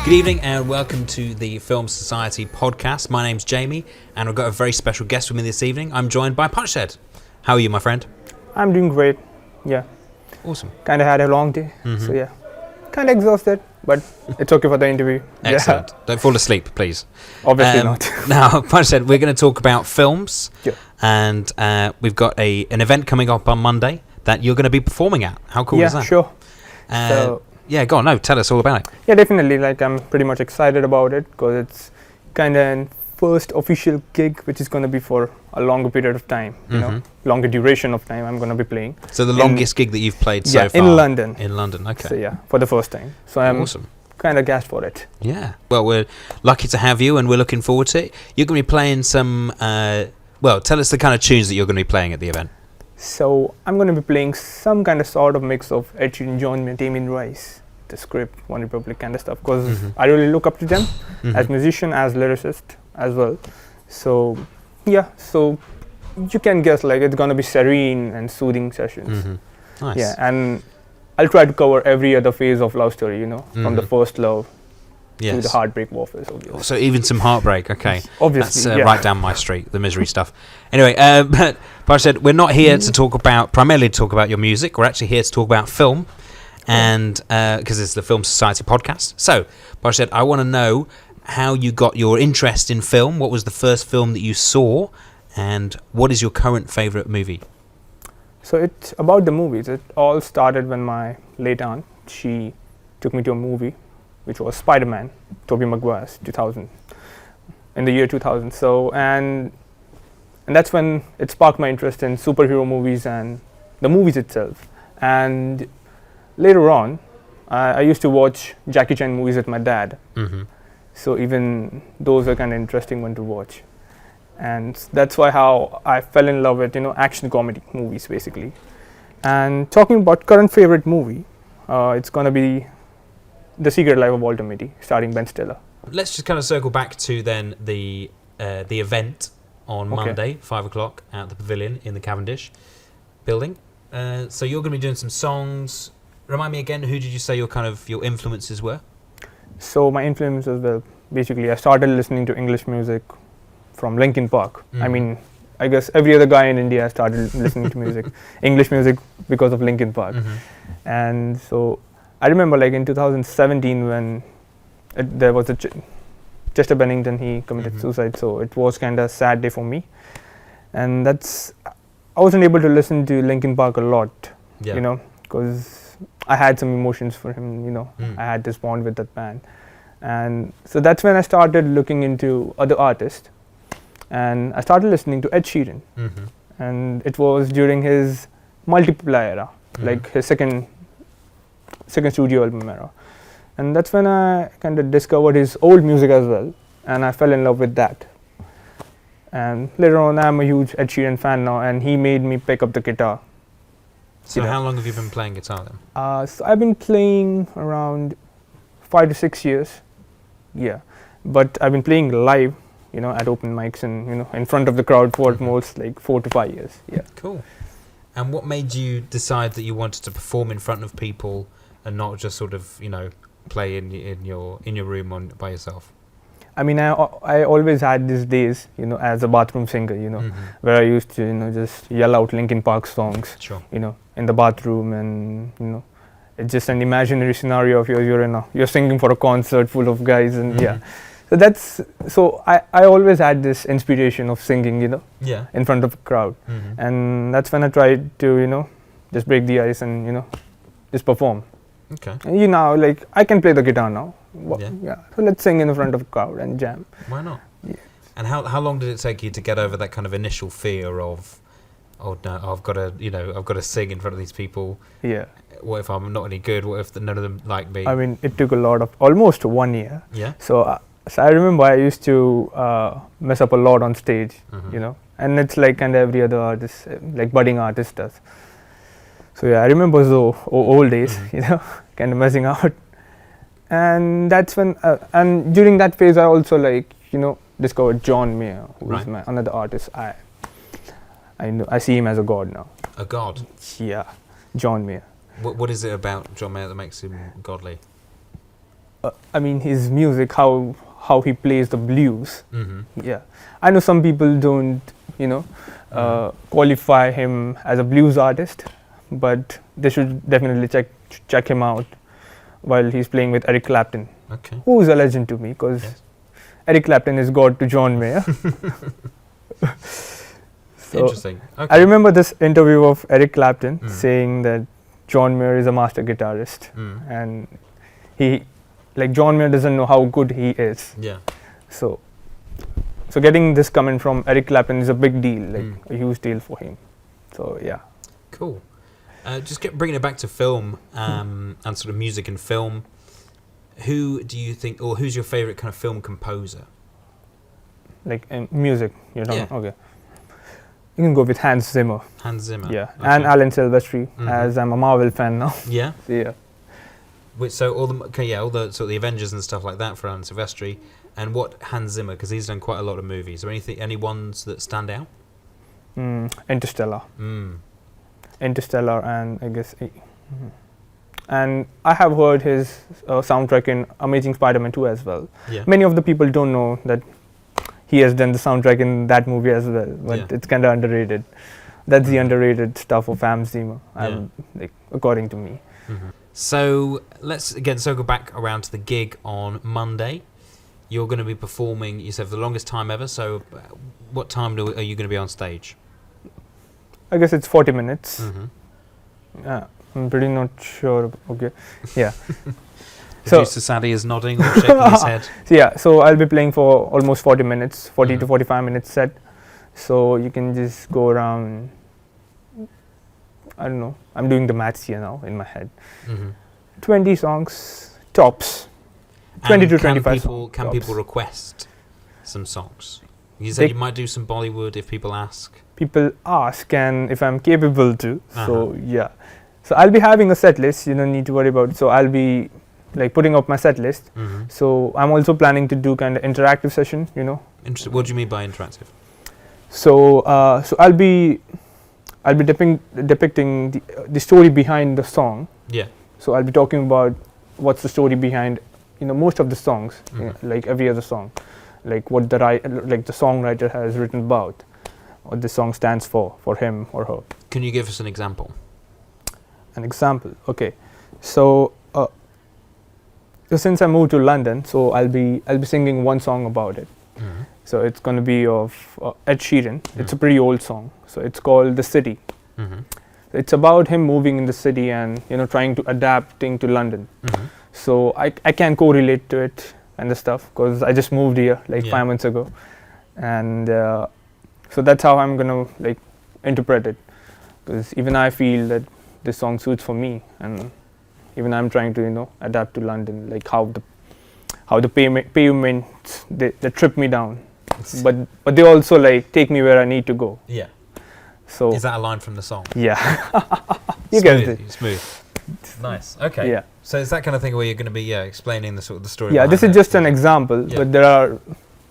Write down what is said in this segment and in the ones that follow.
Good evening and welcome to the Film Society podcast. My name's Jamie and I've got a very special guest with me this evening. I'm joined by Parshad. How are you, my friend? I'm doing great. Yeah. Awesome. Kind of had a long day. So yeah. Kind of exhausted, but it's okay for the interview. Excellent. Yeah. Don't fall asleep, please. Obviously not. Now, Parshad, we're going to talk about films. Yeah. And we've got an event coming up on Monday that you're going to be performing at. How cool is that? Yeah, sure. Yeah, go on. No, tell us all about it. Yeah, definitely. Like, I'm pretty much excited about it because it's kind of an first official gig, which is going to be for a longer period of time, you know, longer duration of time I'm going to be playing. So the longest gig that you've played so far? In London. In London, okay. So yeah, for the first time. So I'm awesome. Kind of gassed for it. Yeah. Well, we're lucky to have you and we're looking forward to it. You're going to be playing some, tell us the kind of tunes that you're going to be playing at the event. So I'm going to be playing some kind of sort of mix of Ed Sheeran, John Mayer, Damien Rice, The Script, One Republic kind of stuff, because I really look up to them as musician, as lyricist as well. So yeah, so you can guess like it's going to be serene and soothing sessions. Nice. Yeah, and I'll try to cover every other phase of love story, you know, from the first love to the heartbreak warfare. So even some heartbreak, okay. Obviously, that's right down my street, the misery stuff. Anyway, but Parshad, we're not here to primarily talk about your music. We're actually here to talk about film, and because it's the Film Society podcast. So, Parshad, I want to know how you got your interest in film. What was the first film that you saw, and what is your current favourite movie? So it's about the movies. It all started when my late aunt, she took me to a movie, which was Spider-Man, Tobey Maguire's 2000, in the year 2000. So, and that's when it sparked my interest in superhero movies and the movies itself. And later on, I used to watch Jackie Chan movies with my dad. So even those are kind of interesting one to watch. And that's why how I fell in love with, you know, action comedy movies basically. And talking about current favorite movie, it's going to be The Secret Life of Walter Mitty, starring Ben Stiller. Let's just kind of circle back to then the event on Monday, 5 o'clock at the Pavilion in the Cavendish building. So you're going to be doing some songs. Remind me again, who did you say your influences were? So my influences were basically I started listening to English music from Linkin Park. I mean, I guess every other guy in India started listening to music, English music, because of Linkin Park. And so I remember like in 2017 when there was a Chester Bennington, he committed suicide, so it was kind of a sad day for me. And I wasn't able to listen to Linkin Park a lot, you know, because I had some emotions for him, you know. I had this bond with that band. And so that's when I started looking into other artists. And I started listening to Ed Sheeran. And it was during his Multiply era, like his second studio album era. And that's when I kind of discovered his old music as well. And I fell in love with that. And later on, I'm a huge Ed Sheeran fan now, and he made me pick up the guitar. So how long have you been playing guitar then? So I've been playing around 5 to 6 years. Yeah. But I've been playing live, you know, at open mics and, you know, in front of the crowd for almost like 4 to 5 years. Yeah. Cool. And what made you decide that you wanted to perform in front of people and not just sort of, you know, play in your room by yourself? I mean, I always had these days, you know, as a bathroom singer, you know, where I used to, you know, just yell out Linkin Park songs, you know, in the bathroom, and, you know, it's just an imaginary scenario of you're singing for a concert full of guys, and so I always had this inspiration of singing, you know, in front of a crowd, and that's when I tried to, you know, just break the ice and, you know, just perform. Okay. And you know, like I can play the guitar now. So let's sing in the front of a crowd and jam. Why not? Yeah. And how long did it take you to get over that kind of initial fear of, oh no, I've got to sing in front of these people. Yeah. What if I'm not any good? What if none of them like me? I mean, it took almost 1 year. Yeah. So I remember I used to mess up a lot on stage, you know, and it's like kind of every other artist, like budding artist does. So yeah, I remember those old days, you know, kind of messing out. And that's when, and during that phase, I also like, you know, discovered John Mayer, who is another artist. I see him as a god now. A god? Yeah, John Mayer. What is it about John Mayer that makes him godly? I mean, his music, how he plays the blues. Yeah, I know some people don't, qualify him as a blues artist, but they should definitely check him out while he's playing with Eric Clapton, who is a legend to me, because Eric Clapton is God to John Mayer. So interesting. I remember this interview of Eric Clapton saying that John Mayer is a master guitarist, and John Mayer doesn't know how good he is. Yeah. So getting this coming from Eric Clapton is a big deal, a huge deal for him. So yeah. Cool. Bringing it back to film and sort of music and film. Who do you think, or who's your favorite kind of film composer? Like in music, okay. You can go with Hans Zimmer. Hans Zimmer. Yeah, okay. And Alan Silvestri, as I'm a Marvel fan now. Yeah. Yeah. So all the sort of the Avengers and stuff like that for Alan Silvestri, and what Hans Zimmer, because he's done quite a lot of movies. Are any ones that stand out? Interstellar. Interstellar, and I guess, and I have heard his soundtrack in Amazing Spider-Man 2 as well. Yeah. Many of the people don't know that he has done the soundtrack in that movie as well, but it's kind of underrated. That's the underrated stuff of Hans Zimmer, according to me. So let's again circle back around to the gig on Monday. You're going to be performing, you said, for the longest time ever. So what time are you going to be on stage? I guess it's 40 minutes. I'm pretty not sure. Okay. Yeah. Producer Sadie is nodding or shaking his head. So I'll be playing for almost 40 minutes, 40 to 45 minutes set. So you can just go around. I don't know. I'm doing the maths here now in my head. 20 songs tops. 20 to 25 songs. Can people request some songs? You said you might do some Bollywood if people ask. People ask, and if I'm capable to. So yeah. So I'll be having a set list. You don't need to worry about it. So I'll be putting up my set list. So I'm also planning to do kind of interactive session. Interesting. What do you mean by interactive? So I'll be depicting the story behind the song. Yeah. So I'll be talking about what's the story behind most of the songs, like every other song, like what the songwriter has written about, what the song stands for him or her. Can you give us an example? An example, okay. So since I moved to London, so I'll be singing one song about it. So it's going to be of Ed Sheeran. It's a pretty old song. So it's called The City. It's about him moving in the city and trying to adapting to London. So I can correlate to it and the stuff because I just moved here 5 months ago, and so that's how I'm gonna interpret it. Because even I feel that this song suits for me, and even I'm trying to adapt to London, how the pavements they trip me down, but they also take me where I need to go. Yeah. So is that a line from the song? Yeah. You get it. Smooth. Nice. Okay. Yeah. So it's that kind of thing where you're going to be explaining the sort of the story. Yeah, this is just an example, but there are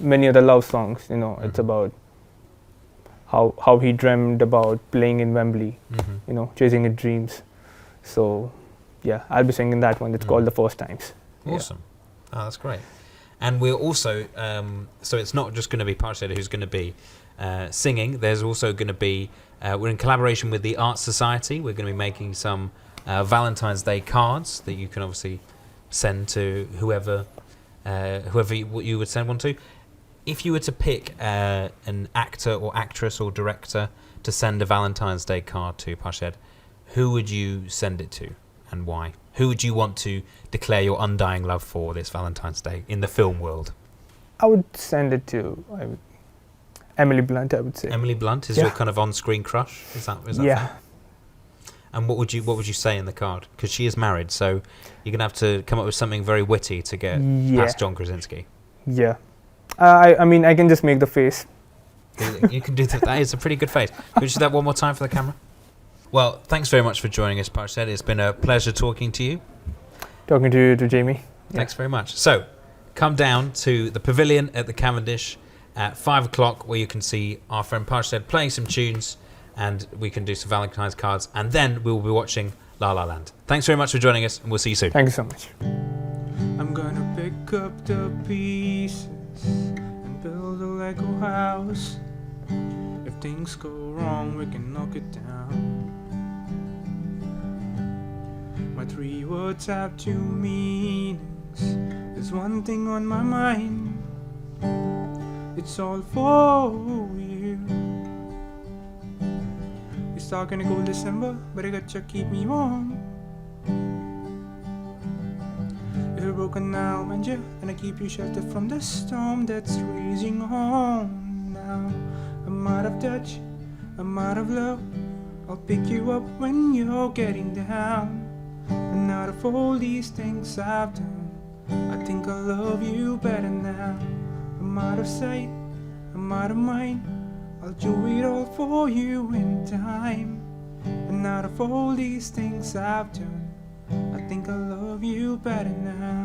many other love songs. It's about how he dreamed about playing in Wembley, chasing his dreams. So yeah, I'll be singing that one. It's called The First Times. Awesome. Oh, that's great. And we're also so it's not just going to be Parshad who's going to be singing. There's also going to be we're in collaboration with the Art Society. We're going to be making some Valentine's Day cards that you can obviously send to whoever you would send one to. If you were to pick an actor or actress or director to send a Valentine's Day card to, Parshad, who would you send it to and why? Who would you want to declare your undying love for this Valentine's Day in the film world? I would send it to Emily Blunt, I would say. Emily Blunt is your kind of on-screen crush? Is that yeah. Fair? And what would you say in the card? Because she is married, so you're going to have to come up with something very witty to get past John Krasinski. Yeah. I mean, I can just make the face. You can do that. That is a pretty good face. Could you do that one more time for the camera? Well, thanks very much for joining us, Parshad. It's been a pleasure talking to you. Talking to you, to Jamie. Thanks very much. So, come down to the pavilion at the Cavendish at 5 o'clock where you can see our friend Parshad playing some tunes and we can do some Valentine's cards, and then we will be watching La La Land. Thanks very much for joining us, and we'll see you soon. Thank you so much. I'm gonna pick up the pieces and build a Lego house. If things go wrong, we can knock it down. My 3 words have 2 meanings. There's one thing on my mind. It's all for you. It's not gonna go December, but I gotcha keep me warm. If you're broken now, mend you, and I keep you sheltered from the storm that's raging on now. I'm out of touch, I'm out of love. I'll pick you up when you're getting down. And out of all these things I've done, I think I love you better now. I'm out of sight, I'm out of mind. I'll do it all for you in time. And out of all these things I've done, I think I love you better now.